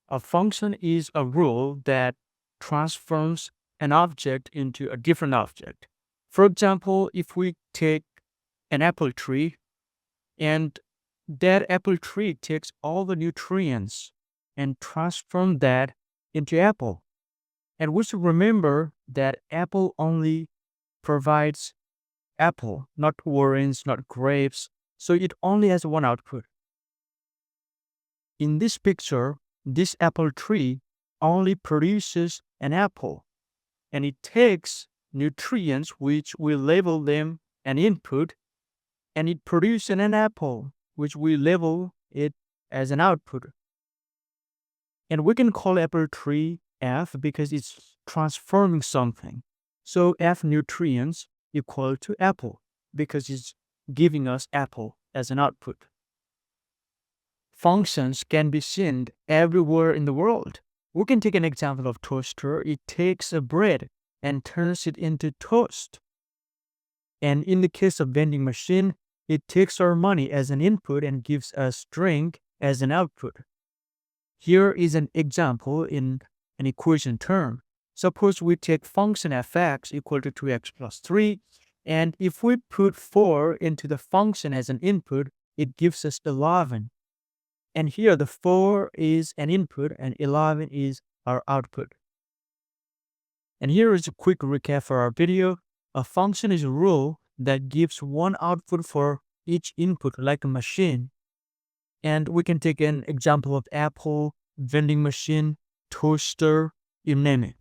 A function is a rule that transforms an object into a different object. For example, if we take an apple tree and that apple tree takes all the nutrients and transform that into apple. And we should remember that apple only provides apple, not orange, not grapes. So it only has one output. In this picture, this apple tree only produces an apple, and it takes nutrients which we label them an input, and it produces an apple which we label it as an output. And we can call apple tree F because it's transforming something. So F nutrients equal to apple because it's giving us apple as an output. Functions can be seen everywhere in the world. We can take an example of toaster. It takes a bread and turns it into toast. And in the case of vending machine, it takes our money as an input and gives us drink as an output. Here is an example in an equation term. Suppose we take function f(x) equal to 2x plus 3, and if we put 4 into the function as an input, it gives us 11. And here the 4 is an input and 11 is our output. And here is a quick recap for our video. A function is a rule that gives one output for each input like a machine. And we can take an example of apple, vending machine, toaster, you name it.